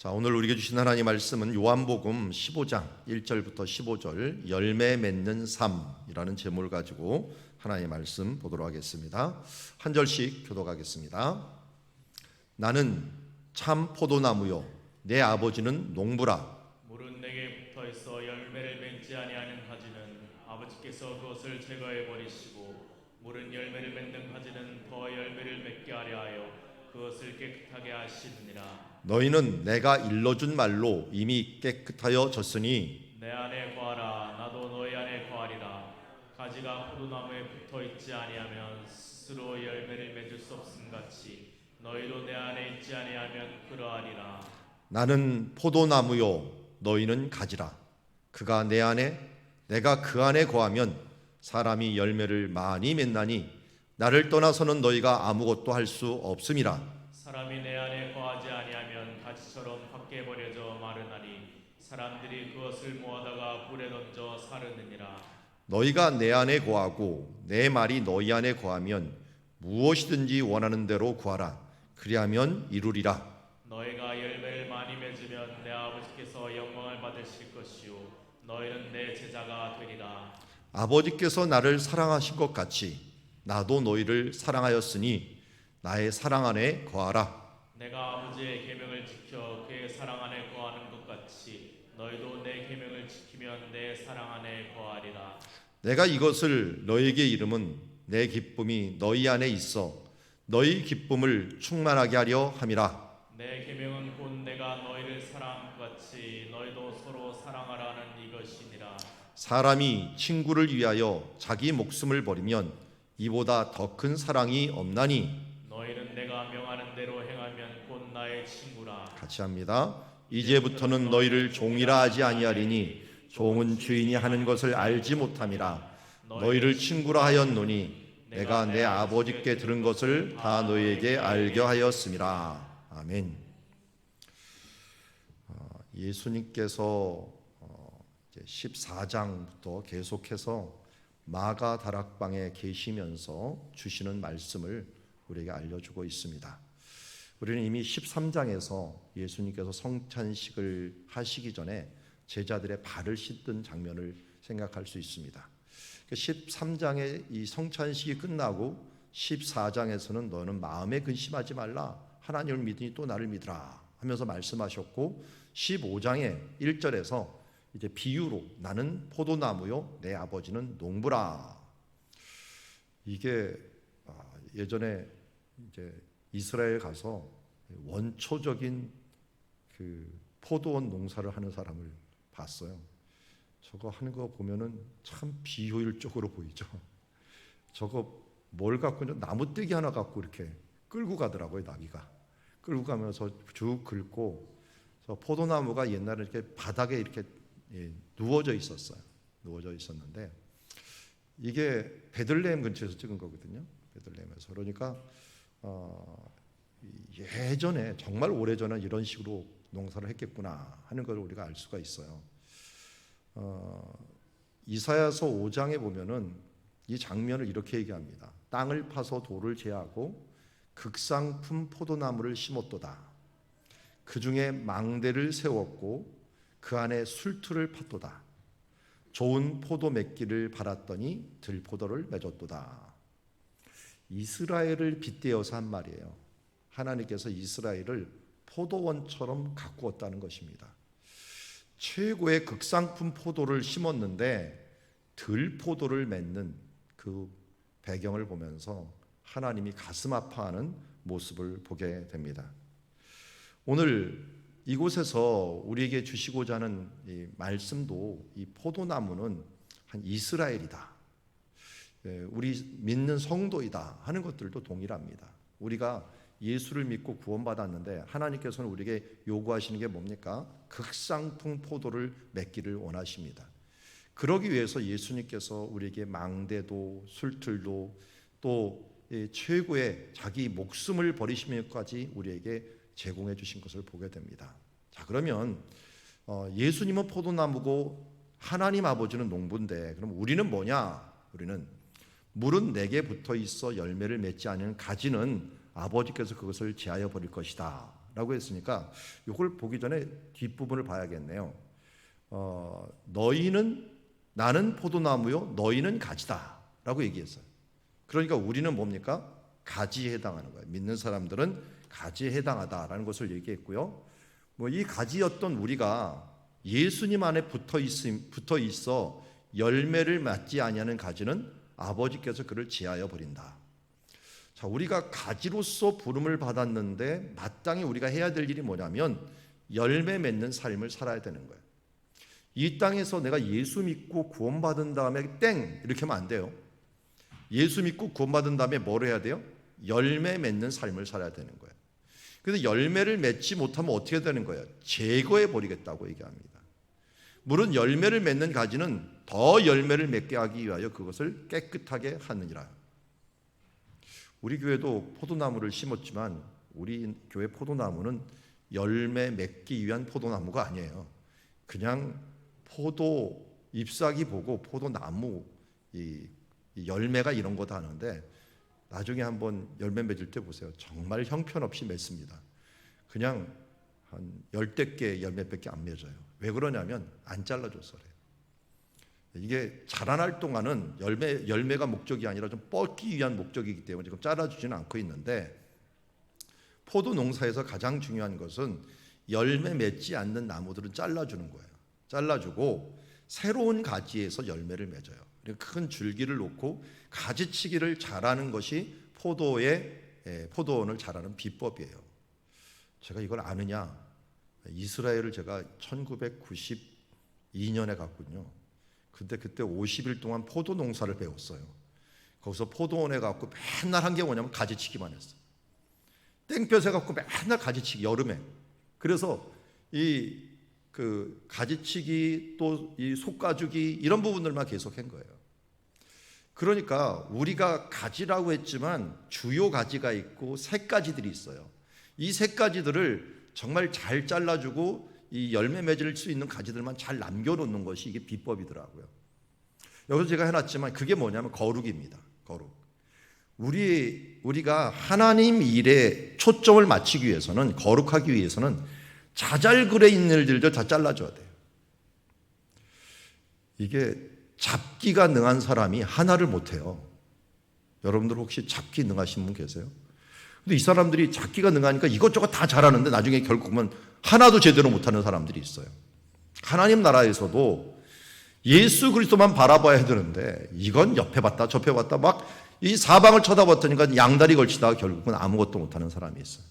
자, 오늘 우리에게 주신 하나님 말씀은 요한복음 15장 1절부터 15절 열매 맺는 삶이라는 제목을 가지고 하나님의 말씀 보도록 하겠습니다. 한 절씩 교독하겠습니다. 나는 참 포도나무요 내 아버지는 농부라. 물은 내게 붙어 있어 열매를 맺지 아니하는 가지는 아버지께서 그것을 제거해 버리시고 물은 열매를 맺는 가지는 더 열매를 맺게 하려 하여 그것을 깨끗하게 하시느니라. 너희는 내가 일러준 말로 이미 깨끗하여 졌으니 내 안에 거하라. 나도 너희 안에 거하리라. 가지가 포도나무에 붙어 있지 아니하면 스스로 열매를 맺을 수 없음 같이 너희도 내 안에 있지 아니하면 그러하리라. 나는 포도나무요 너희는 가지라. 그가 내 안에 내가 그 안에 거하면 사람이 열매를 많이 맺나니 나를 떠나서는 너희가 아무것도 할 수 없음이라. 사람이 내 안에 거하지 아니하면 가지처럼 밖에 버려져 마르나니 사람들이 그것을 모아다가 불에 던져 사르느니라. 너희가 내 안에 거하고 내 말이 너희 안에 거하면 무엇이든지 원하는 대로 구하라. 그리하면 이루리라. 너희가 열매를 많이 맺으면 내 아버지께서 영광을 받으실 것이요 너희는 내 제자가 되리라. 아버지께서 나를 사랑하신 것 같이 나도 너희를 사랑하였으니 나의 사랑 안에 거하라. 내가 아버지의 계명을 지켜 그의 사랑 안에 거하는 것 같이 너희도 내 계명을 지키면 내 사랑 안에 거하리라. 내가 이것을 너희에게 이름은 내 기쁨이 너희 안에 있어 너희 기쁨을 충만하게 하려 함이라. 내 계명은 곧 내가 너희를 사랑한 것 같이 너희도 서로 사랑하라는 이것이니라. 사람이 친구를 위하여 자기 목숨을 버리면 이보다 더 큰 사랑이 없나니. 너희는 내가 명하는 대로 행하면 곧 나의 친구라. 같이 합니다. 이제부터는 너희를 종이라 하지 아니하리니 종은 주인이 하는 것을 알지 못함이라. 너희를 친구라 하였노니 내가 내 아버지께 들은 것을 다 너희에게 알게 하였음이라. 아멘. 예수님께서 14장부터 계속해서 마가 다락방에 계시면서 주시는 말씀을 우리에게 알려주고 있습니다. 우리는 이미 13장에서 예수님께서 성찬식을 하시기 전에 제자들의 발을 씻던 장면을 생각할 수 있습니다. 13장의 이 성찬식이 끝나고 14장에서는 너는 마음에 근심하지 말라. 하나님을 믿으니 또 나를 믿으라 하면서 말씀하셨고 15장의 1절에서 이제 비유로 나는 포도나무요 내 아버지는 농부라. 이게 예전에 이제 이스라엘 가서 원초적인 그 포도원 농사를 하는 사람을 봤어요. 저거 하는 거 보면은 참 비효율적으로 보이죠. 저거 뭘 갖고 나무떼기 하나 갖고 이렇게 끌고 가더라고요. 나비가 끌고 가면서 쭉 긁고 저 포도나무가 옛날에 이렇게 바닥에 이렇게 누워져 있었어요. 누워져 있었는데 이게 베들레헴 근처에서 찍은 거거든요. 베들레헴에서. 그러니까 예전에 정말 오래전에 이런 식으로 농사를 했겠구나 하는 걸 우리가 알 수가 있어요. 이사야서 5장에 보면은 이 장면을 이렇게 얘기합니다. 땅을 파서 돌을 제하고 극상품 포도나무를 심었도다. 그 중에 망대를 세웠고 그 안에 술틀을 팠도다. 좋은 포도 맺기를 바랐더니 들포도를 맺었도다. 이스라엘을 빗대어서 한 말이에요. 하나님께서 이스라엘을 포도원처럼 가꾸었다는 것입니다. 최고의 극상품 포도를 심었는데 들포도를 맺는 그 배경을 보면서 하나님이 가슴 아파하는 모습을 보게 됩니다. 오늘 이곳에서 우리에게 주시고자 하는 이 말씀도 이 포도나무는 한 이스라엘이다. 우리 믿는 성도이다 하는 것들도 동일합니다. 우리가 예수를 믿고 구원받았는데 하나님께서는 우리에게 요구하시는 게 뭡니까? 극상품 포도를 맺기를 원하십니다. 그러기 위해서 예수님께서 우리에게 망대도 술틀도 또 최고의 자기 목숨을 버리시면까지 우리에게 제공해 주신 것을 보게 됩니다. 자, 그러면 예수님은 포도나무고 하나님 아버지는 농부인데 그럼 우리는 뭐냐? 우리는 물은 내게 붙어 있어 열매를 맺지 않는 가지는 아버지께서 그것을 제하여 버릴 것이다 라고 했으니까 이걸 보기 전에 뒷부분을 봐야겠네요. 너희는, 나는 포도나무요 너희는 가지다 라고 얘기했어요. 그러니까 우리는 뭡니까? 가지에 해당하는 거예요. 믿는 사람들은 가지에 해당하다라는 것을 얘기했고요. 이 가지였던 우리가 예수님 안에 붙어 있어 열매를 맺지 아니하는 가지는 아버지께서 그를 제하여 버린다. 자, 우리가 가지로서 부름을 받았는데 마땅히 우리가 해야 될 일이 뭐냐면 열매 맺는 삶을 살아야 되는 거예요. 이 땅에서 내가 예수 믿고 구원받은 다음에 땡 이렇게 하면 안 돼요. 예수 믿고 구원받은 다음에 뭘 해야 돼요? 열매 맺는 삶을 살아야 되는 거예요. 그래서 열매를 맺지 못하면 어떻게 되는 거예요? 제거해 버리겠다고 얘기합니다. 물은 열매를 맺는 가지는 더 열매를 맺게 하기 위하여 그것을 깨끗하게 하느니라. 우리 교회도 포도나무를 심었지만 우리 교회 포도나무는 열매 맺기 위한 포도나무가 아니에요. 그냥 포도 잎사귀 보고 포도나무 이 열매가 이런 거다 하는데 나중에 한번 열매 맺을 때 보세요. 정말 형편없이 맺습니다. 그냥 한 10개 열매밖에 안 맺어요. 왜 그러냐면 안 잘라줘서 그래요. 이게 자라날 동안은 열매가 목적이 아니라 좀 뻗기 위한 목적이기 때문에 지금 잘라주지는 않고 있는데, 포도 농사에서 가장 중요한 것은 열매 맺지 않는 나무들은 잘라주는 거예요. 잘라주고 새로운 가지에서 열매를 맺어요. 큰 줄기를 놓고 가지치기를 잘하는 것이 포도원을 잘하는 비법이에요. 제가 이걸 아느냐? 이스라엘을 제가 1992년에 갔군요. 근데 그때 50일 동안 포도 농사를 배웠어요. 거기서 포도원에 가고 맨날 한 게 뭐냐면 가지치기만 했어요. 땡볕에 가고 맨날 가지치기, 여름에. 그래서 그 가지치기 또 이 속가죽이 이런 부분들만 계속 한 거예요. 그러니까 우리가 가지라고 했지만 주요 가지가 있고 새가지들이 있어요. 이 새가지들을 정말 잘 잘라주고 이 열매 맺을 수 있는 가지들만 잘 남겨놓는 것이 이게 비법이더라고요. 여기서 제가 해놨지만 그게 뭐냐면 거룩입니다. 거룩. 우리가 하나님 일에 초점을 맞추기 위해서는, 거룩하기 위해서는 자잘그레 있는 일들도 다 잘라줘야 돼요. 이게 잡기가 능한 사람이 하나를 못해요. 여러분들 혹시 잡기 능하신 분 계세요? 근데 이 사람들이 잡기가 능하니까 이것저것 다 잘하는데 나중에 결국은 하나도 제대로 못하는 사람들이 있어요. 하나님 나라에서도 예수 그리스도만 바라봐야 되는데 이건 옆에 봤다 저옆에 봤다 막 이 사방을 쳐다봤더니까 양다리 걸치다가 결국은 아무것도 못하는 사람이 있어요.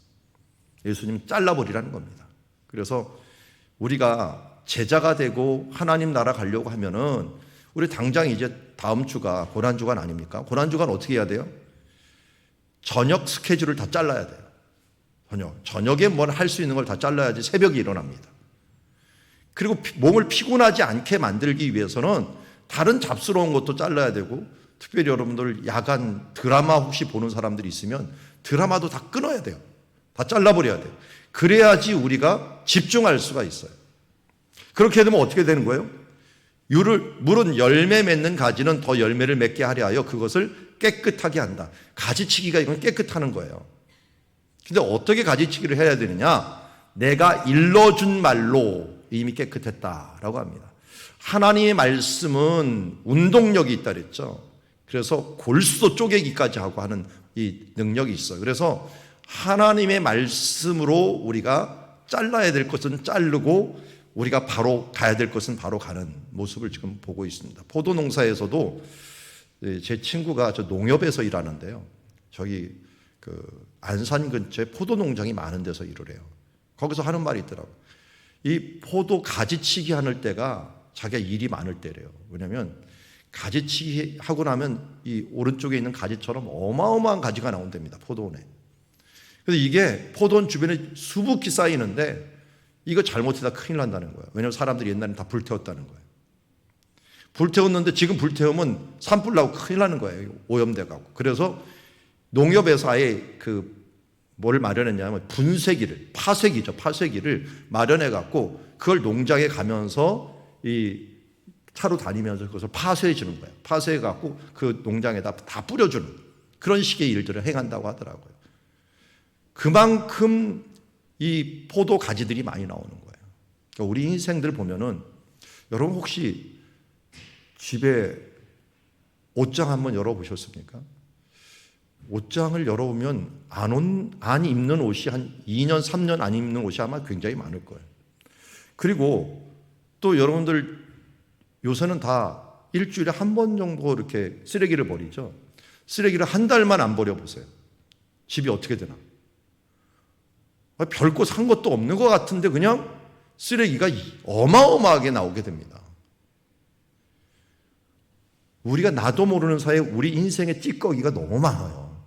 예수님 잘라버리라는 겁니다. 그래서 우리가 제자가 되고 하나님 나라 가려고 하면은 우리 당장 이제 다음 주가 고난주간 아닙니까? 고난주간 어떻게 해야 돼요? 저녁 스케줄을 다 잘라야 돼요. 저녁에 뭘 할 수 있는 걸 다 잘라야지 새벽에 일어납니다. 그리고 몸을 피곤하지 않게 만들기 위해서는 다른 잡스러운 것도 잘라야 되고, 특별히 여러분들 야간 드라마 혹시 보는 사람들이 있으면 드라마도 다 끊어야 돼요. 다 잘라버려야 돼요. 그래야지 우리가 집중할 수가 있어요. 그렇게 되면 어떻게 되는 거예요? 물은 열매 맺는 가지는 더 열매를 맺게 하려 하여 그것을 깨끗하게 한다. 가지치기가 이건 깨끗하는 거예요. 근데 어떻게 가지치기를 해야 되느냐? 내가 일러준 말로 이미 깨끗했다라고 합니다. 하나님의 말씀은 운동력이 있다 그랬죠. 그래서 골수도 쪼개기까지 하고 하는 이 능력이 있어요. 그래서 하나님의 말씀으로 우리가 잘라야 될 것은 자르고 우리가 바로 가야 될 것은 바로 가는 모습을 지금 보고 있습니다. 포도 농사에서도 제 친구가 저 농협에서 일하는데요. 저기 그 안산 근처에 포도 농장이 많은 데서 일을 해요. 거기서 하는 말이 있더라고요. 이 포도 가지치기 하는 때가 자기가 일이 많을 때래요. 왜냐하면 가지치기 하고 나면 이 오른쪽에 있는 가지처럼 어마어마한 가지가 나온답니다. 포도원에. 그래서 이게 포도원 주변에 수북히 쌓이는데 이거 잘못하다 큰일 난다는 거예요. 왜냐하면 사람들이 옛날에 다 불태웠다는 거예요. 불태웠는데 지금 불태우면 산불 나고 큰일 나는 거예요. 오염돼 가고. 그래서 농협에서 아예 뭘 마련했냐면 분쇄기를, 파쇄기를 마련해 갖고 그걸 농장에 가면서 이 차로 다니면서 그것을 파쇄해 주는 거예요. 파쇄해 갖고 그 농장에다 다 뿌려주는 그런 식의 일들을 행한다고 하더라고요. 그만큼 이 포도 가지들이 많이 나오는 거예요. 그러니까 우리 인생들 보면은 여러분 혹시 집에 옷장 한번 열어보셨습니까? 옷장을 열어보면 안 입는 옷이 한 2년, 3년 안 입는 옷이 아마 굉장히 많을 거예요. 그리고 또 여러분들 요새는 다 일주일에 한 번 정도 이렇게 쓰레기를 버리죠. 쓰레기를 한 달만 안 버려보세요. 집이 어떻게 되나? 별거 산 것도 없는 것 같은데 그냥 쓰레기가 어마어마하게 나오게 됩니다. 우리가 나도 모르는 사이에 우리 인생의 찌꺼기가 너무 많아요.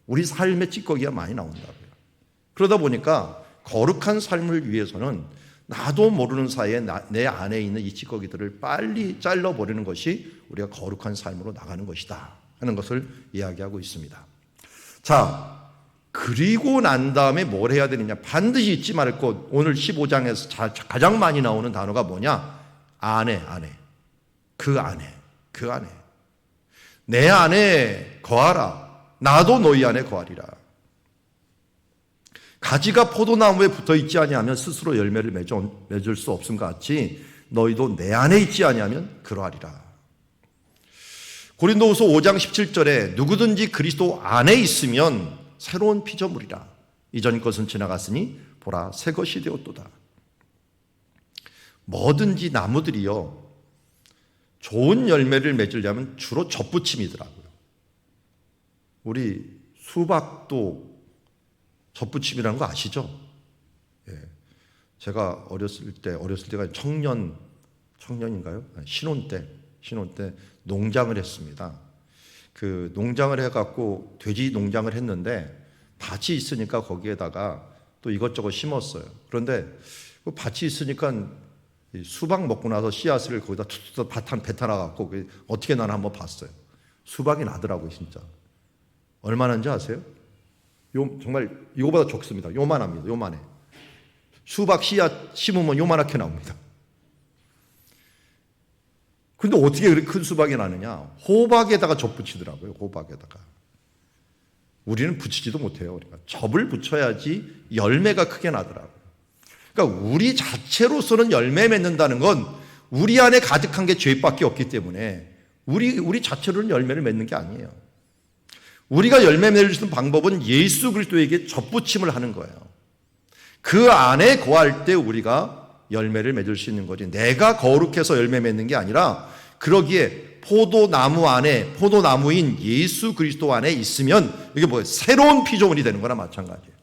우리 삶의 찌꺼기가 많이 나온다고요. 그러다 보니까 거룩한 삶을 위해서는 나도 모르는 사이에 내 안에 있는 이 찌꺼기들을 빨리 잘라버리는 것이 우리가 거룩한 삶으로 나가는 것이다 하는 것을 이야기하고 있습니다. 자, 그리고 난 다음에 뭘 해야 되느냐? 반드시 잊지 말을 것. 오늘 15장에서 가장 많이 나오는 단어가 뭐냐? 안에. 그 안에. 내 안에 거하라. 나도 너희 안에 거하리라. 가지가 포도나무에 붙어 있지 아니하면 스스로 열매를 맺을 수 없음과 같이 너희도 내 안에 있지 아니하면 그러하리라. 고린도후서 5장 17절에 누구든지 그리스도 안에 있으면 새로운 피조물이라. 이전 것은 지나갔으니 보라 새 것이 되었도다. 뭐든지 나무들이요 좋은 열매를 맺으려면 주로 젖붙임이더라고요. 우리 수박도 젖붙임이라는 거 아시죠? 예. 제가 어렸을 때가 청년인가요? 신혼 때 농장을 했습니다. 그 농장을 해갖고 돼지 농장을 했는데 밭이 있으니까 거기에다가 또 이것저것 심었어요. 그런데 그 밭이 있으니까 수박 먹고 나서 씨앗을 거기다 툭툭 뱉어놔갖고 어떻게 나나 한번 봤어요. 수박이 나더라고요, 진짜. 얼마나인지 아세요? 정말 이거보다 적습니다. 요만합니다. 요만해. 수박 씨앗 심으면 요만하게 나옵니다. 근데 어떻게 그렇게 큰 수박이 나느냐? 호박에다가 접 붙이더라고요. 호박에다가. 우리는 붙이지도 못해요. 우리가 접을 붙여야지 열매가 크게 나더라고요. 그러니까 우리 자체로서는 열매 맺는다는 건 우리 안에 가득한 게 죄밖에 없기 때문에 우리 자체로는 열매를 맺는 게 아니에요. 우리가 열매 맺을 수 있는 방법은 예수 그리스도에게 접붙임을 하는 거예요. 그 안에 거할 때 우리가 열매를 맺을 수 있는 거지. 내가 거룩해서 열매 맺는 게 아니라 그러기에 포도나무인 예수 그리스도 안에 있으면 이게 뭐예요? 새로운 피조물이 되는 거나 마찬가지예요.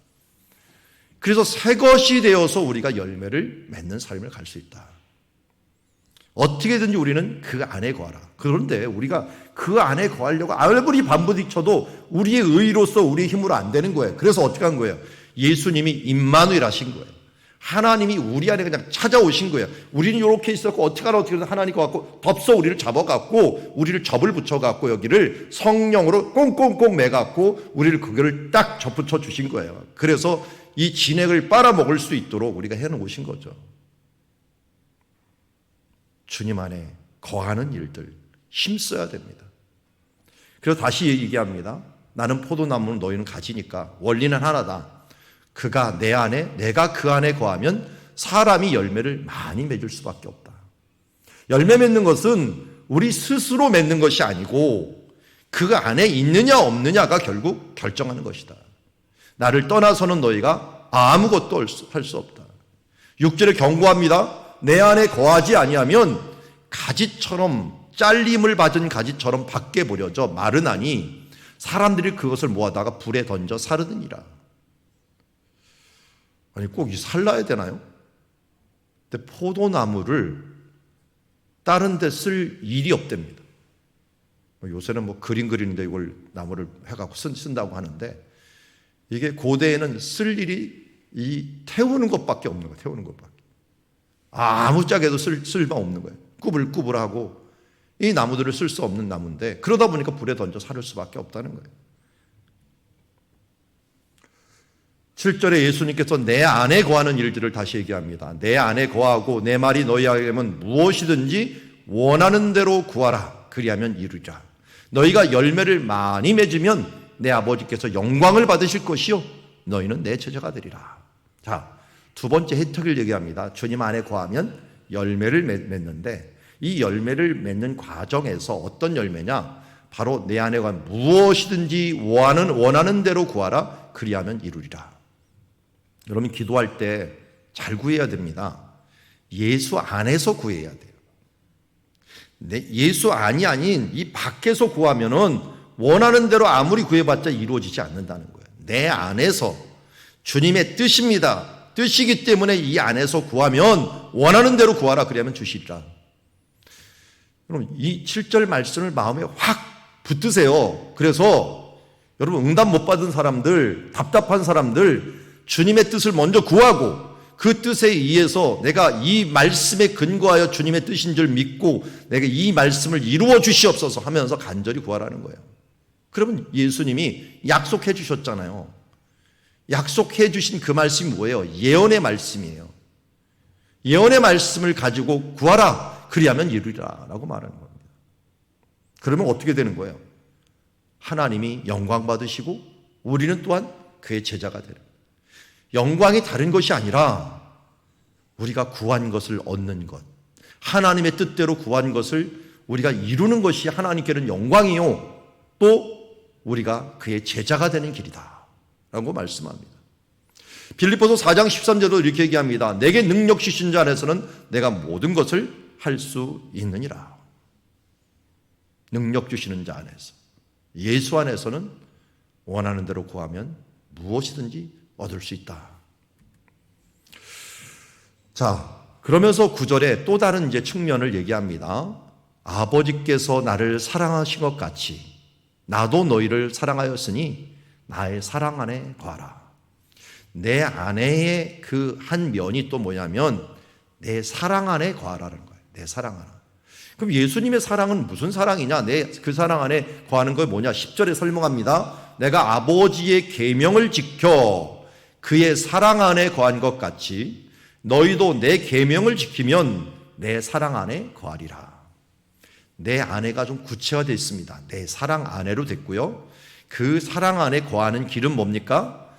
그래서 새 것이 되어서 우리가 열매를 맺는 삶을 갈 수 있다. 어떻게든지 우리는 그 안에 거하라. 그런데 우리가 그 안에 거하려고 아무리 반부딪혀도 우리의 의로서 우리의 힘으로 안 되는 거예요. 그래서 어떻게 한 거예요? 예수님이 임마누엘 하신 거예요. 하나님이 우리 안에 그냥 찾아오신 거예요. 우리는 이렇게 있었고 어떻게 하나님 거 갖고 덥서 우리를 잡아갖고 우리를 접을 붙여갖고 여기를 성령으로 꽁꽁꽁 매갖고 우리를 그거를 딱 접붙여 주신 거예요. 그래서 이 진액을 빨아먹을 수 있도록 우리가 해놓으신 거죠. 주님 안에 거하는 일들 힘써야 됩니다. 그래서 다시 얘기합니다. 나는 포도나무는 너희는 가지니까 원리는 하나다. 그가 내 안에 내가 그 안에 거하면 사람이 열매를 많이 맺을 수밖에 없다. 열매 맺는 것은 우리 스스로 맺는 것이 아니고 그 안에 있느냐 없느냐가 결국 결정하는 것이다. 나를 떠나서는 너희가 아무것도 할 수 없다. 6절에 경고합니다. 내 안에 거하지 아니하면 가지처럼 잘림을 받은 가지처럼 밖에 버려져 마르나니 사람들이 그것을 모아다가 불에 던져 사르느니라. 아니 꼭 이 살라야 되나요? 근데 포도나무를 다른 데 쓸 일이 없답니다. 요새는 뭐 그림 그리는데 이걸 나무를 해갖고 쓴다고 하는데 이게 고대에는 쓸 일이 이 태우는 것밖에 없는 거예요. 태우는 것밖에. 아무짝에도 쓸 바 없는 거예요. 꾸불꾸불하고 이 나무들을 쓸 수 없는 나무인데 그러다 보니까 불에 던져 사를 수밖에 없다는 거예요. 7절에 예수님께서 내 안에 거하는 일들을 다시 얘기합니다. 내 안에 거하고 내 말이 너희에게는 무엇이든지 원하는 대로 구하라. 그리하면 이루자. 너희가 열매를 많이 맺으면 내 아버지께서 영광을 받으실 것이요 너희는 내 제자가 되리라. 자, 두 번째 혜택을 얘기합니다. 주님 안에 거하면 열매를 맺는데, 이 열매를 맺는 과정에서 어떤 열매냐? 바로 내 안에 거하면 무엇이든지 원하는 대로 구하라. 그리하면 이루리라. 여러분, 기도할 때 잘 구해야 됩니다. 예수 안에서 구해야 돼요. 예수 안이 아닌 이 밖에서 구하면은 원하는 대로 아무리 구해봤자 이루어지지 않는다는 거예요. 내 안에서 주님의 뜻입니다. 뜻이기 때문에 이 안에서 구하면 원하는 대로 구하라. 그러면 주시리라. 여러분, 이 7절 말씀을 마음에 확 붙드세요. 그래서 여러분, 응답 못 받은 사람들, 답답한 사람들, 주님의 뜻을 먼저 구하고 그 뜻에 의해서 내가 이 말씀에 근거하여 주님의 뜻인 줄 믿고 내가 이 말씀을 이루어 주시옵소서 하면서 간절히 구하라는 거예요. 그러면 예수님이 약속해 주셨잖아요. 약속해 주신 그 말씀이 뭐예요? 예언의 말씀이에요. 예언의 말씀을 가지고 구하라. 그리하면 이루리라 라고 말하는 겁니다. 그러면 어떻게 되는 거예요? 하나님이 영광 받으시고 우리는 또한 그의 제자가 되는 거예요. 영광이 다른 것이 아니라 우리가 구한 것을 얻는 것, 하나님의 뜻대로 구한 것을 우리가 이루는 것이 하나님께는 영광이요, 또 우리가 그의 제자가 되는 길이다 라고 말씀합니다. 빌립보서 4장 13절도 이렇게 얘기합니다. 내게 능력 주신 자 안에서는 내가 모든 것을 할 수 있느니라. 능력 주시는 자 안에서, 예수 안에서는 원하는 대로 구하면 무엇이든지 얻을 수 있다. 자, 그러면서 9절에 또 다른 이제 측면을 얘기합니다. 아버지께서 나를 사랑하신 것 같이 나도 너희를 사랑하였으니 나의 사랑 안에 거하라. 내 안에의 그 한 면이 또 뭐냐면 내 사랑 안에 거하라는 거예요. 내 사랑 안에. 그럼 예수님의 사랑은 무슨 사랑이냐? 내 그 사랑 안에 거하는 거 뭐냐? 10절에 설명합니다. 내가 아버지의 계명을 지켜 그의 사랑 안에 거한 것 같이 너희도 내 계명을 지키면 내 사랑 안에 거하리라. 내 안에가 좀 구체화되어 있습니다. 내 사랑 안에로 됐고요. 그 사랑 안에 거하는 길은 뭡니까?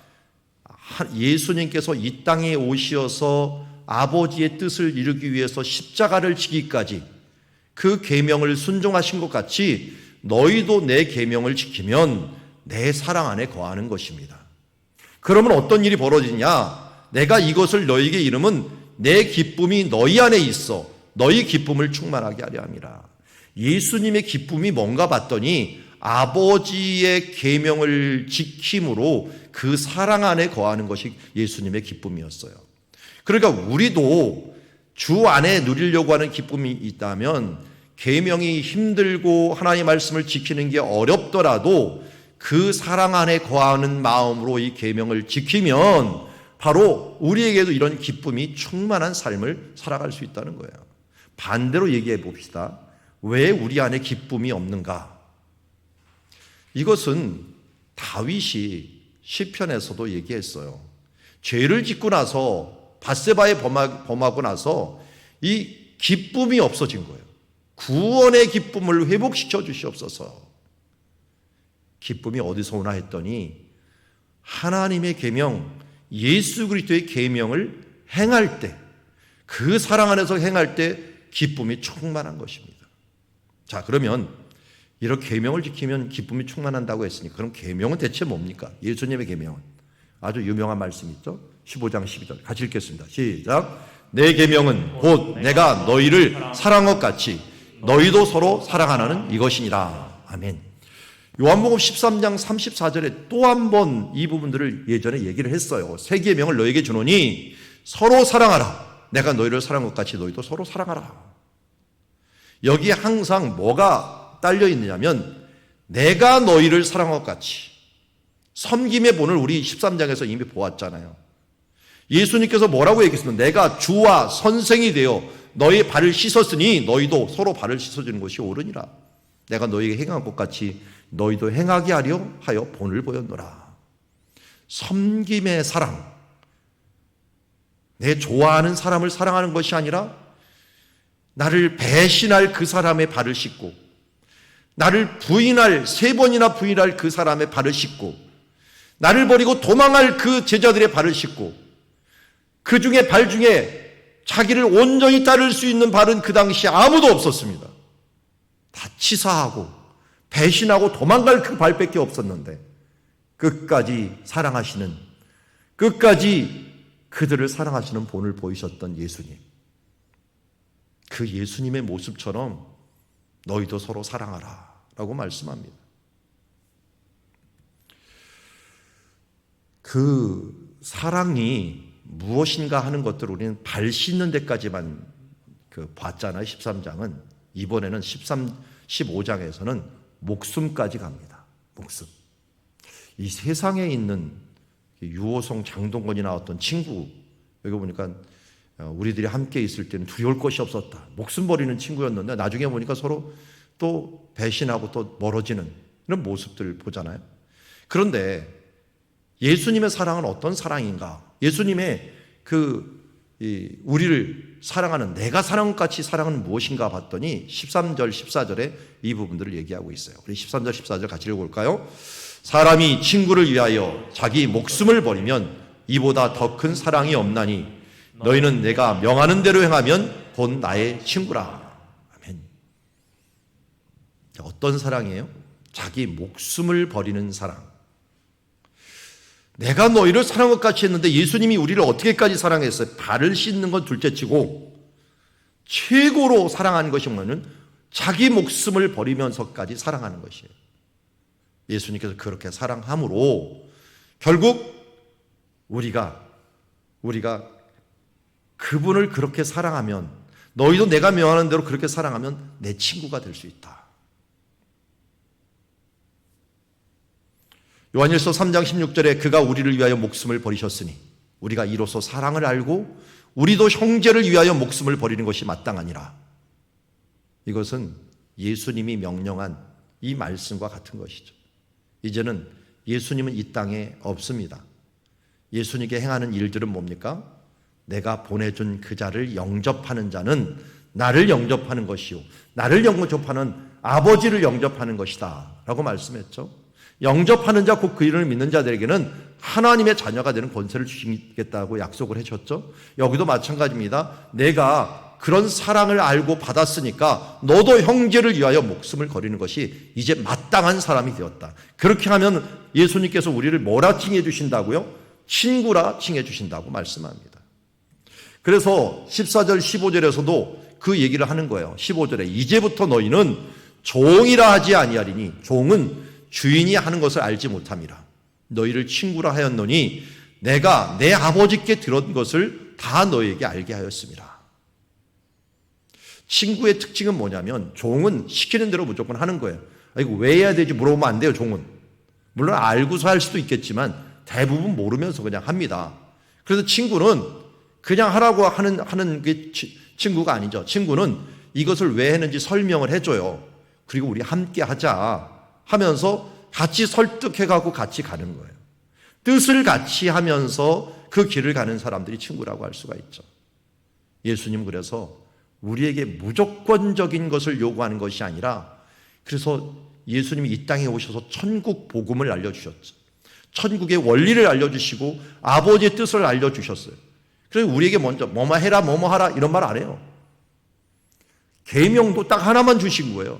예수님께서 이 땅에 오셔서 아버지의 뜻을 이루기 위해서 십자가를 지기까지 그 계명을 순종하신 것 같이 너희도 내 계명을 지키면 내 사랑 안에 거하는 것입니다. 그러면 어떤 일이 벌어지냐? 내가 이것을 너희에게 이름은 내 기쁨이 너희 안에 있어 너희 기쁨을 충만하게 하려 함이라. 예수님의 기쁨이 뭔가 봤더니 아버지의 계명을 지킴으로 그 사랑 안에 거하는 것이 예수님의 기쁨이었어요. 그러니까 우리도 주 안에 누리려고 하는 기쁨이 있다면 계명이 힘들고 하나님의 말씀을 지키는 게 어렵더라도 그 사랑 안에 거하는 마음으로 이 계명을 지키면 바로 우리에게도 이런 기쁨이 충만한 삶을 살아갈 수 있다는 거예요. 반대로 얘기해 봅시다. 왜 우리 안에 기쁨이 없는가? 이것은 다윗이 시편에서도 얘기했어요. 죄를 짓고 나서 밧세바에 범하고 나서 이 기쁨이 없어진 거예요. 구원의 기쁨을 회복시켜 주시옵소서. 기쁨이 어디서 오나 했더니 하나님의 계명, 예수 그리스도의 계명을 행할 때, 그 사랑 안에서 행할 때 기쁨이 충만한 것입니다. 자, 그러면 이렇게 계명을 지키면 기쁨이 충만한다고 했으니 그럼 계명은 대체 뭡니까? 예수님의 계명은 아주 유명한 말씀이 있죠. 15장 12절 같이 읽겠습니다. 시작. 내 계명은 곧 내가 너희를 사랑한 것 같이 너희도 서로 사랑하라는 이것이니라. 아멘. 요한복음 13장 34절에 또 한 번 이 부분들을 예전에 얘기를 했어요. 새 계명을 너희에게 주노니 서로 사랑하라. 내가 너희를 사랑한 것 같이 너희도 서로 사랑하라. 여기에 항상 뭐가 딸려 있느냐면 내가 너희를 사랑한 것 같이. 섬김의 본을 우리 13장에서 이미 보았잖아요. 예수님께서 뭐라고 얘기했습니까? 내가 주와 선생이 되어 너희 발을 씻었으니 너희도 서로 발을 씻어주는 것이 옳으니라. 내가 너희에게 행한 것 같이 너희도 행하게 하려 하여 본을 보였노라. 섬김의 사랑, 내 좋아하는 사람을 사랑하는 것이 아니라 나를 배신할 그 사람의 발을 씻고 나를 부인할, 3번이나 부인할 그 사람의 발을 씻고 나를 버리고 도망할 그 제자들의 발을 씻고 그 중에 발 중에 자기를 온전히 따를 수 있는 발은 그 당시 아무도 없었습니다. 다 치사하고 배신하고 도망갈 그 발밖에 없었는데 끝까지 사랑하시는, 끝까지 그들을 사랑하시는 본을 보이셨던 예수님, 그 예수님의 모습처럼 너희도 서로 사랑하라 라고 말씀합니다. 그 사랑이 무엇인가 하는 것들을 우리는 발 씻는 데까지만 봤잖아요. 13장은. 이번에는 15장에서는 목숨까지 갑니다. 목숨. 이 세상에 있는 유호성, 장동건이 나왔던 친구, 여기 보니까 우리들이 함께 있을 때는 두려울 것이 없었다. 목숨 버리는 친구였는데 나중에 보니까 서로 또 배신하고 또 멀어지는 이런 모습들을 보잖아요. 그런데 예수님의 사랑은 어떤 사랑인가? 예수님의 우리를 사랑하는, 내가 사랑한 같이 사랑은 무엇인가 봤더니 13절, 14절에 이 부분들을 얘기하고 있어요. 우리 13절, 14절 같이 읽어볼까요? 사람이 친구를 위하여 자기 목숨을 버리면 이보다 더 큰 사랑이 없나니 너희는 내가 명하는 대로 행하면 곧 나의 친구라. 아멘. 어떤 사랑이에요? 자기 목숨을 버리는 사랑. 내가 너희를 사랑한 것 같이 했는데 예수님이 우리를 어떻게까지 사랑했어요? 발을 씻는 건 둘째치고 최고로 사랑하는 것이 뭐냐면 자기 목숨을 버리면서까지 사랑하는 것이에요. 예수님께서 그렇게 사랑함으로 결국 우리가 그분을 그렇게 사랑하면, 너희도 내가 명하는 대로 그렇게 사랑하면 내 친구가 될 수 있다. 요한일서 3장 16절에 그가 우리를 위하여 목숨을 버리셨으니 우리가 이로써 사랑을 알고 우리도 형제를 위하여 목숨을 버리는 것이 마땅하니라. 이것은 예수님이 명령한 이 말씀과 같은 것이죠. 이제는 예수님은 이 땅에 없습니다. 예수님께 행하는 일들은 뭡니까? 내가 보내준 그 자를 영접하는 자는 나를 영접하는 것이요 나를 영접하는 아버지를 영접하는 것이다 라고 말씀했죠. 영접하는 자, 곧 그 이름을 믿는 자들에게는 하나님의 자녀가 되는 권세를 주시겠다고 약속을 하셨죠. 여기도 마찬가지입니다. 내가 그런 사랑을 알고 받았으니까 너도 형제를 위하여 목숨을 거리는 것이 이제 마땅한 사람이 되었다. 그렇게 하면 예수님께서 우리를 뭐라 칭해 주신다고요? 친구라 칭해 주신다고 말씀합니다. 그래서 14절 15절에서도 그 얘기를 하는 거예요. 15절에 이제부터 너희는 종이라 하지 아니하리니 종은 주인이 하는 것을 알지 못함이라. 너희를 친구라 하였노니 내가 내 아버지께 들은 것을 다 너희에게 알게 하였습니다. 친구의 특징은 뭐냐면 종은 시키는 대로 무조건 하는 거예요. 이거 왜 해야 되지 물어보면 안 돼요. 종은 물론 알고서 할 수도 있겠지만 대부분 모르면서 그냥 합니다. 그래서 친구는 그냥 하라고 하는 게 친구가 아니죠. 친구는 이것을 왜 했는지 설명을 해줘요. 그리고 우리 함께 하자 하면서 같이 설득해가고 같이 가는 거예요. 뜻을 같이 하면서 그 길을 가는 사람들이 친구라고 할 수가 있죠. 예수님 그래서 우리에게 무조건적인 것을 요구하는 것이 아니라, 그래서 예수님이 이 땅에 오셔서 천국 복음을 알려주셨죠. 천국의 원리를 알려주시고 아버지의 뜻을 알려주셨어요. 그래서 우리에게 먼저 뭐뭐 해라 뭐뭐 하라 이런 말 안 해요. 계명도 딱 하나만 주신 거예요.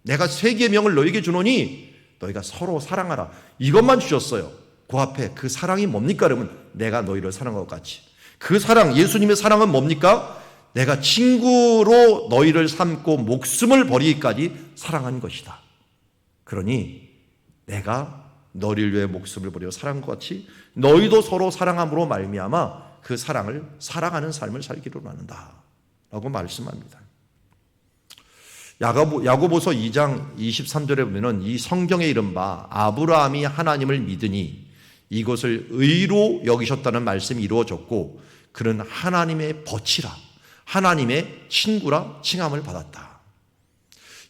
내가 세 계명을 너에게 주노니 너희가 서로 사랑하라. 이것만 주셨어요. 그 앞에 그 사랑이 뭡니까? 그러면 내가 너희를 사랑한 것 같이. 그 사랑, 예수님의 사랑은 뭡니까? 내가 친구로 너희를 삼고 목숨을 버리기까지 사랑한 것이다. 그러니 내가 너희를 위해 목숨을 버려 사랑한 것 같이 너희도 서로 사랑함으로 말미암아 그 사랑을 사랑하는 삶을 살기로 하는다 라고 말씀합니다. 야고보서 2장 23절에 보면은 이 성경에 이른바 아브라함이 하나님을 믿으니 이것을 의로 여기셨다는 말씀이 이루어졌고 그는 하나님의 벗이라 하나님의 친구라 칭함을 받았다.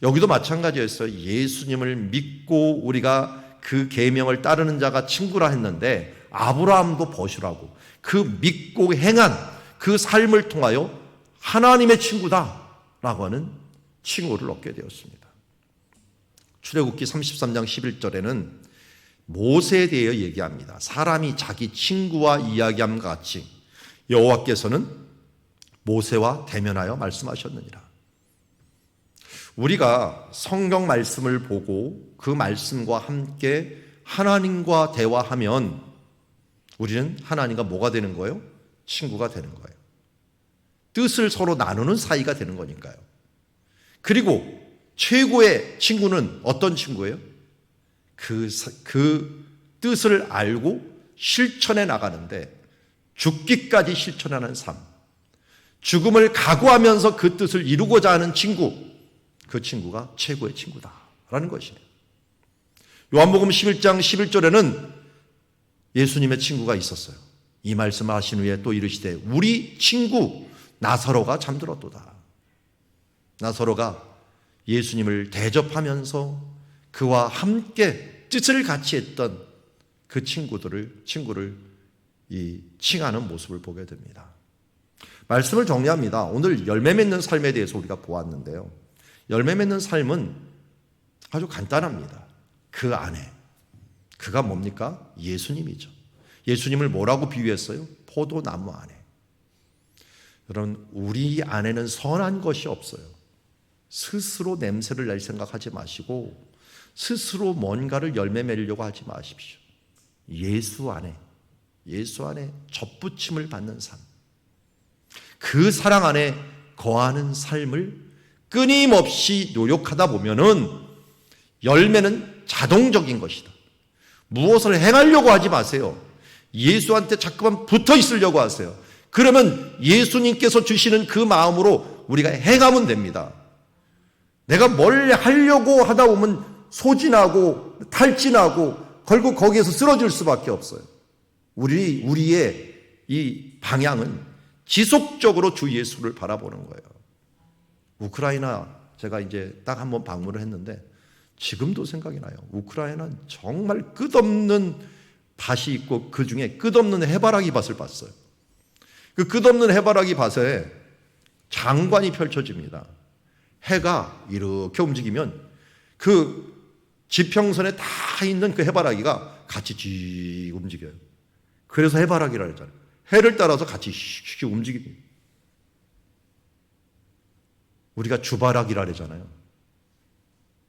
여기도 마찬가지였어요. 예수님을 믿고 우리가 그 계명을 따르는 자가 친구라 했는데 아브라함도 벗이라고 그 믿고 행한 그 삶을 통하여 하나님의 친구다라고 하는 칭호를 얻게 되었습니다. 출애굽기 33장 11절에는 모세에 대해 얘기합니다. 사람이 자기 친구와 이야기함과 같이 여호와께서는 모세와 대면하여 말씀하셨느니라. 우리가 성경 말씀을 보고 그 말씀과 함께 하나님과 대화하면 우리는 하나님과 뭐가 되는 거예요? 친구가 되는 거예요. 뜻을 서로 나누는 사이가 되는 거니까요. 그리고 최고의 친구는 어떤 친구예요? 그 뜻을 알고 실천해 나가는데 죽기까지 실천하는 삶, 죽음을 각오하면서 그 뜻을 이루고자 하는 친구, 그 친구가 최고의 친구다라는 것이에요. 요한복음 11장 11절에는 예수님의 친구가 있었어요. 이 말씀을 하신 후에 또 이르시되 우리 친구 나사로가 잠들었도다. 나사로가 예수님을 대접하면서 그와 함께 뜻을 같이 했던 그 친구를 칭하는 모습을 보게 됩니다. 말씀을 정리합니다. 오늘 열매 맺는 삶에 대해서 우리가 보았는데요. 열매 맺는 삶은 아주 간단합니다. 그 안에 그가 뭡니까? 예수님이죠. 예수님을 뭐라고 비유했어요? 포도나무 안에. 여러분, 우리 안에는 선한 것이 없어요. 스스로 냄새를 낼 생각하지 마시고 스스로 뭔가를 열매 맺으려고 하지 마십시오. 예수 안에 접붙임을 받는 삶, 그 사랑 안에 거하는 삶을 끊임없이 노력하다 보면은 열매는 자동적인 것이다. 무엇을 행하려고 하지 마세요. 예수한테 자꾸만 붙어 있으려고 하세요. 그러면 예수님께서 주시는 그 마음으로 우리가 행하면 됩니다. 내가 뭘 하려고 하다 보면 소진하고 탈진하고 결국 거기에서 쓰러질 수밖에 없어요. 우리의 이 방향은 지속적으로 주 예수를 바라보는 거예요. 우크라이나 제가 이제 딱 한번 방문을 했는데 지금도 생각이 나요. 우크라이나는 정말 끝없는 밭이 있고 그 중에 끝없는 해바라기 밭을 봤어요. 그 끝없는 해바라기 밭에 장관이 펼쳐집니다. 해가 이렇게 움직이면 그 지평선에 다 있는 그 해바라기가 같이 쥐 움직여요. 그래서 해바라기라 했잖아요. 해를 따라서 같이 슉슉 움직입니다. 우리가 주바라기라 그러잖아요.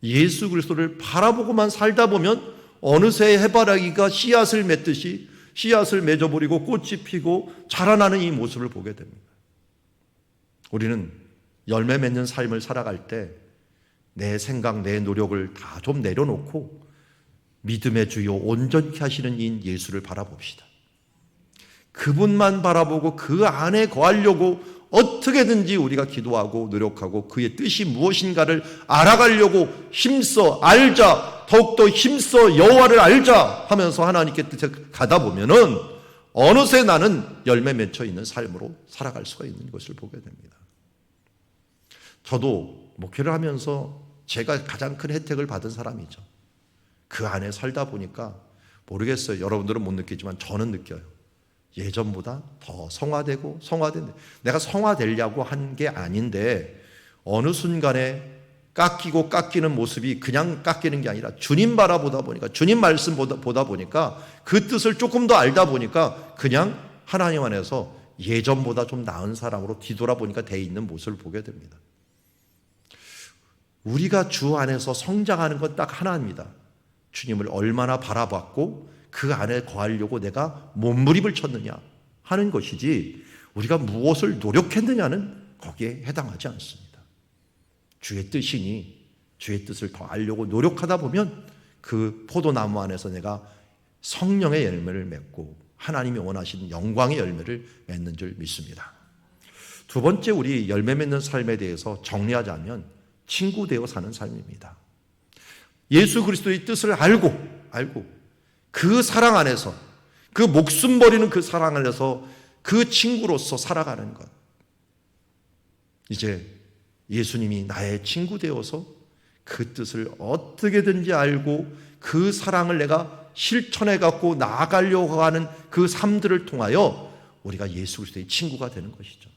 예수 그리스도를 바라보고만 살다 보면 어느새 해바라기가 씨앗을 맺듯이 씨앗을 맺어버리고 꽃이 피고 자라나는 이 모습을 보게 됩니다. 우리는 열매 맺는 삶을 살아갈 때 내 생각, 내 노력을 다 좀 내려놓고 믿음의 주요 온전케 하시는 이인 예수를 바라봅시다. 그분만 바라보고 그 안에 거하려고 어떻게든지 우리가 기도하고 노력하고 그의 뜻이 무엇인가를 알아가려고 힘써 알자, 더욱더 힘써 여호와를 알자 하면서 하나님께 뜻에 가다 보면은 어느새 나는 열매 맺혀 있는 삶으로 살아갈 수가 있는 것을 보게 됩니다. 저도 목회를 하면서 제가 가장 큰 혜택을 받은 사람이죠. 그 안에 살다 보니까 모르겠어요. 여러분들은 못 느끼지만 저는 느껴요. 예전보다 더 성화되고 내가 성화되려고 한 게 아닌데 어느 순간에 깎이고 깎이는 모습이 그냥 깎이는 게 아니라 주님 바라보다 보니까 주님 말씀 보다 보니까 그 뜻을 조금 더 알다 보니까 그냥 하나님 안에서 예전보다 좀 나은 사람으로 뒤돌아보니까 돼 있는 모습을 보게 됩니다. 우리가 주 안에서 성장하는 건 딱 하나입니다. 주님을 얼마나 바라봤고 그 안에 거하려고 내가 몸부림을 쳤느냐 하는 것이지 우리가 무엇을 노력했느냐는 거기에 해당하지 않습니다. 주의 뜻이니 주의 뜻을 더 알려고 노력하다 보면 그 포도나무 안에서 내가 성령의 열매를 맺고 하나님이 원하시는 영광의 열매를 맺는 줄 믿습니다. 두 번째 우리 열매 맺는 삶에 대해서 정리하자면 친구 되어 사는 삶입니다. 예수 그리스도의 뜻을 알고 그 사랑 안에서 그 목숨 버리는 그 사랑 안에서 그 친구로서 살아가는 것. 이제 예수님이 나의 친구 되어서 그 뜻을 어떻게든지 알고 그 사랑을 내가 실천해 갖고 나아가려고 하는 그 삶들을 통하여 우리가 예수 그리스도의 친구가 되는 것이죠.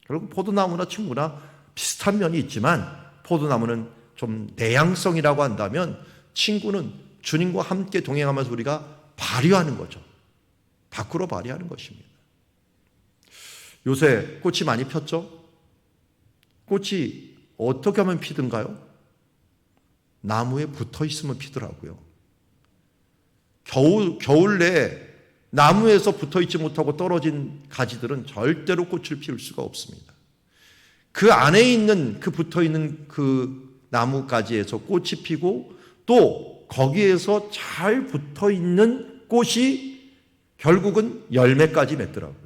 결국 포도나무나 친구나 비슷한 면이 있지만 포도나무는 좀 내향성이라고 한다면 친구는 주님과 함께 동행하면서 우리가 발휘하는 거죠. 밖으로 발휘하는 것입니다. 요새 꽃이 많이 폈죠? 꽃이 어떻게 하면 피든가요? 나무에 붙어 있으면 피더라고요. 겨울 내에 나무에서 붙어 있지 못하고 떨어진 가지들은 절대로 꽃을 피울 수가 없습니다. 그 안에 있는 그 붙어 있는 그 나무가지에서 꽃이 피고 또 거기에서 잘 붙어 있는 꽃이 결국은 열매까지 맺더라고요.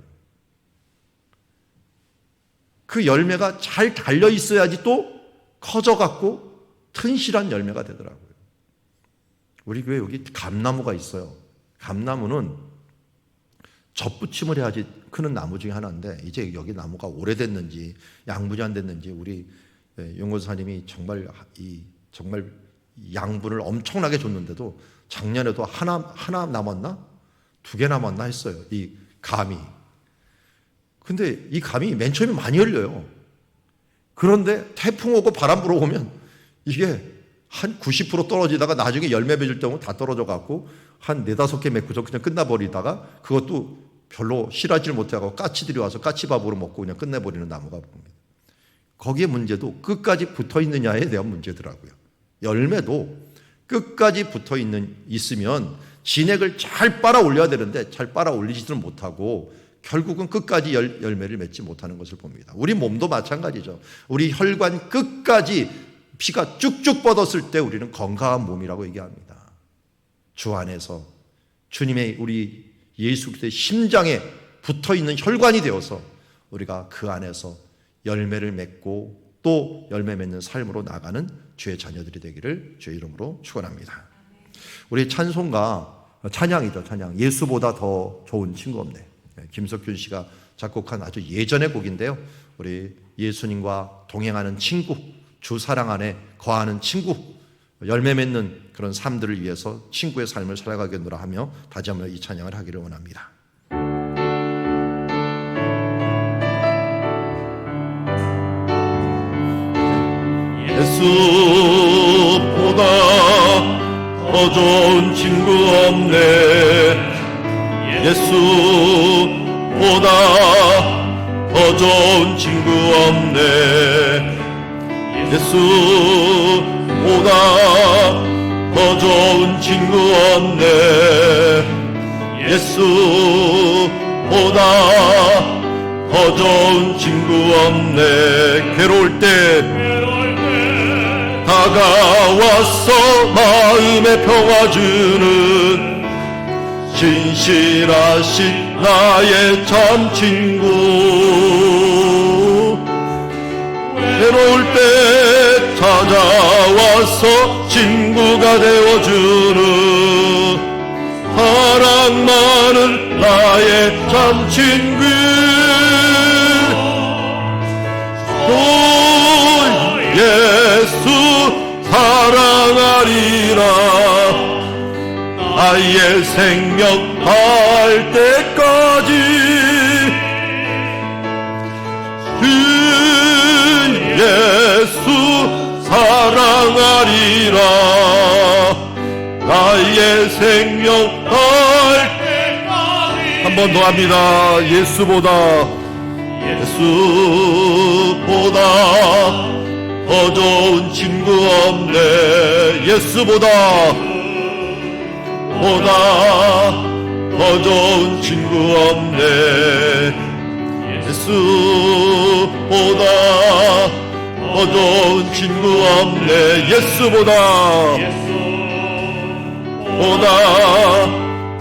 그 열매가 잘 달려 있어야지 또 커져갖고 튼실한 열매가 되더라고요. 우리 교회 여기 감나무가 있어요. 감나무는 젖붙임을 해야지 크는 나무 중에 하나인데 이제 여기 나무가 오래됐는지 양분이 안 됐는지 우리 연구사님이 정말 양분을 엄청나게 줬는데도 작년에도 하나 남았나? 2개 남았나 했어요. 이 감이. 근데 이 감이 맨 처음에 많이 열려요. 그런데 태풍 오고 바람 불어오면 이게 한 90% 떨어지다가 나중에 열매 맺을 때면 다 떨어져 갖고 한 4-5개 맺고서 그냥 끝나버리다가 그것도 별로 실하지를 못하고 까치들이 와서 까치밥으로 먹고 그냥 끝내버리는 나무가 봅니다. 거기에 문제도 끝까지 붙어 있느냐에 대한 문제더라고요. 열매도 끝까지 붙어 있으면 진액을 잘 빨아 올려야 되는데 잘 빨아 올리지는 못하고 결국은 끝까지 열매를 맺지 못하는 것을 봅니다. 우리 몸도 마찬가지죠. 우리 혈관 끝까지 피가 쭉쭉 뻗었을 때 우리는 건강한 몸이라고 얘기합니다. 주 안에서 주님의 우리 예수 그리스도의 심장에 붙어있는 혈관이 되어서 우리가 그 안에서 열매를 맺고 또 열매 맺는 삶으로 나가는 주의 자녀들이 되기를 주의 이름으로 축원합니다. 우리 찬양이죠. 찬양. 예수보다 더 좋은 친구 없네. 김석균 씨가 작곡한 아주 예전의 곡인데요. 우리 예수님과 동행하는 친구, 주 사랑 안에 거하는 친구, 열매 맺는 그런 삶들을 위해서 친구의 삶을 살아가겠노라 하며 다시 한번 이 찬양을 하기를 원합니다. 예수보다 더 좋은 친구 없네. 예수보다 더 좋은 친구 없네. 예수보다 더 좋은 친구 없네. 예수보다 더 좋은 친구 없네. 괴로울 때 다가와서 마음의 평화 주는 신실하신 나의 참 친구. 괴로울 때 찾아와서 친구가 되어주는 사랑 많은 나의 참 친구. 또 예수 사랑하리라. 나의 생명 닿을 때까지 주 예수 사랑하리라. 나의 생명 닿을 때까지. 한 번 더 합니다. 예수보다 더 좋은 친구 없네. 예수보다 더 좋은 친구 없네. 예수보다 더 좋은 친구 없네. 예수보다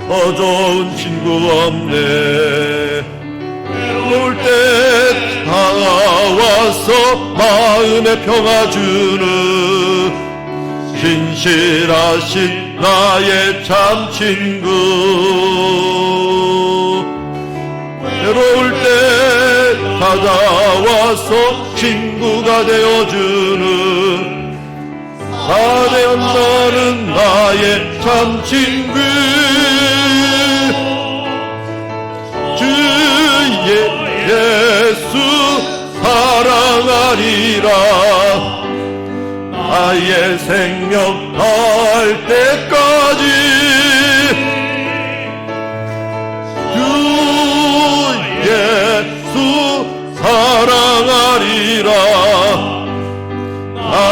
더 좋은 친구 없네. 괴로울 때 다가와서 마음의 평화 주는 신실하신 나의 참 친구. 괴로울 때 찾아와서 친구가 되어주는 나 되었나는 나의 참 친구. 주 예수 사랑하리라. 나의 생명 닿을 때까지 주 예수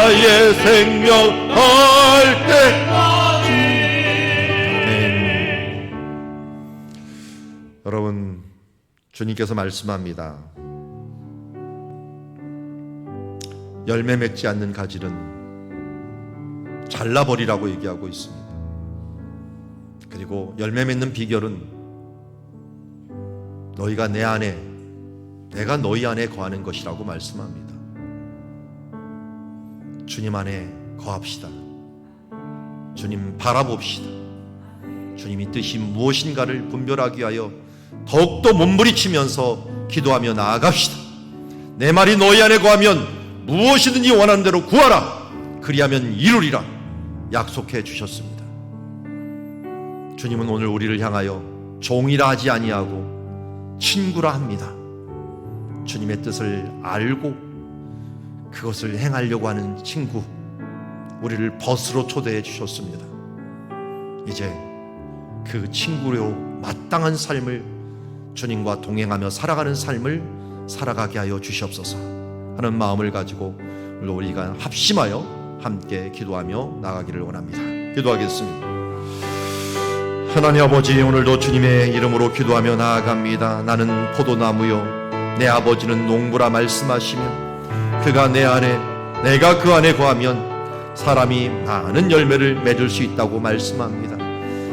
나의 생명 할 때까지. 아멘. 여러분, 주님께서 말씀합니다. 열매 맺지 않는 가지는 잘라버리라고 얘기하고 있습니다. 그리고 열매 맺는 비결은 너희가 내 안에, 내가 너희 안에 거하는 것이라고 말씀합니다. 주님 안에 거합시다. 주님 바라봅시다. 주님이 뜻이 무엇인가를 분별하기 위하여 더욱더 몸부리치면서 기도하며 나아갑시다. 내 말이 너희 안에 거하면 무엇이든지 원하는 대로 구하라. 그리하면 이루리라 약속해 주셨습니다. 주님은 오늘 우리를 향하여 종이라 하지 아니하고 친구라 합니다. 주님의 뜻을 알고 그것을 행하려고 하는 친구, 우리를 벗으로 초대해 주셨습니다. 이제 그 친구로 마땅한 삶을, 주님과 동행하며 살아가는 삶을 살아가게 하여 주시옵소서 하는 마음을 가지고 오늘 우리가 합심하여 함께 기도하며 나가기를 원합니다. 기도하겠습니다. 하나님 아버지, 오늘도 주님의 이름으로 기도하며 나아갑니다. 나는 포도나무요 내 아버지는 농부라 말씀하시며, 그가 내 안에, 내가 그 안에 거하면 사람이 많은 열매를 맺을 수 있다고 말씀합니다.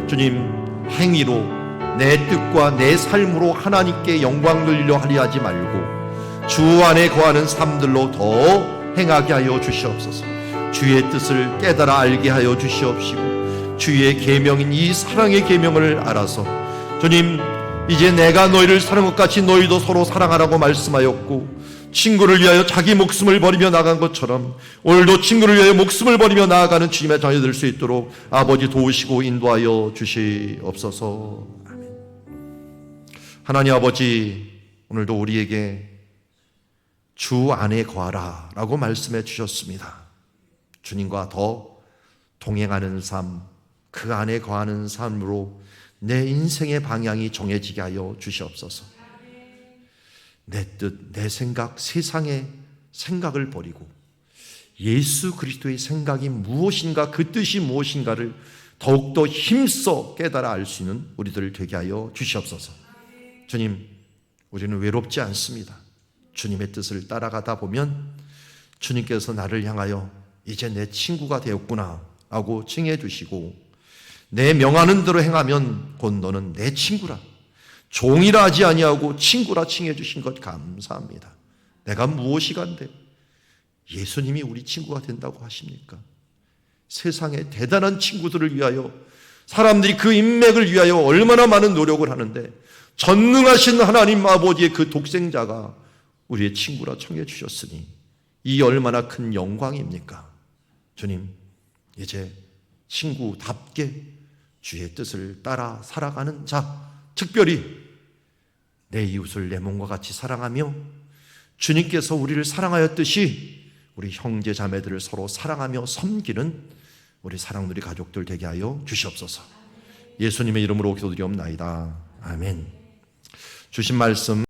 주님, 행위로 내 뜻과 내 삶으로 하나님께 영광 돌리려 하려 하지 말고 주 안에 거하는 삶들로 더 행하게 하여 주시옵소서. 주의 뜻을 깨달아 알게 하여 주시옵시고, 주의 계명인 이 사랑의 계명을 알아서 주님, 이제 내가 너희를 사랑한 것 같이 너희도 서로 사랑하라고 말씀하였고, 친구를 위하여 자기 목숨을 버리며 나간 것처럼 오늘도 친구를 위하여 목숨을 버리며 나아가는 주님의 자녀 될 수 있도록 아버지 도우시고 인도하여 주시옵소서. 아멘. 하나님 아버지, 오늘도 우리에게 주 안에 거하라 라고 말씀해 주셨습니다. 주님과 더 동행하는 삶, 그 안에 거하는 삶으로 내 인생의 방향이 정해지게 하여 주시옵소서. 내 뜻, 내 생각, 세상의 생각을 버리고 예수 그리스도의 생각이 무엇인가, 그 뜻이 무엇인가를 더욱더 힘써 깨달아 알 수 있는 우리들 되게 하여 주시옵소서. 주님, 우리는 외롭지 않습니다. 주님의 뜻을 따라가다 보면 주님께서 나를 향하여 이제 내 친구가 되었구나 라고 칭해 주시고, 내 명하는 대로 행하면 곧 너는 내 친구라, 종이라 하지 아니하고 친구라 칭해 주신 것 감사합니다. 내가 무엇이 간데 예수님이 우리 친구가 된다고 하십니까? 세상에 대단한 친구들을 위하여, 사람들이 그 인맥을 위하여 얼마나 많은 노력을 하는데 전능하신 하나님 아버지의 그 독생자가 우리의 친구라 청해 주셨으니 이 얼마나 큰 영광입니까? 주님, 이제 친구답게 주의 뜻을 따라 살아가는 자, 특별히 내 이웃을 내 몸과 같이 사랑하며 주님께서 우리를 사랑하였듯이 우리 형제 자매들을 서로 사랑하며 섬기는 우리 사랑누리 가족들 되게 하여 주시옵소서. 예수님의 이름으로 기도드리옵나이다. 아멘. 주신 말씀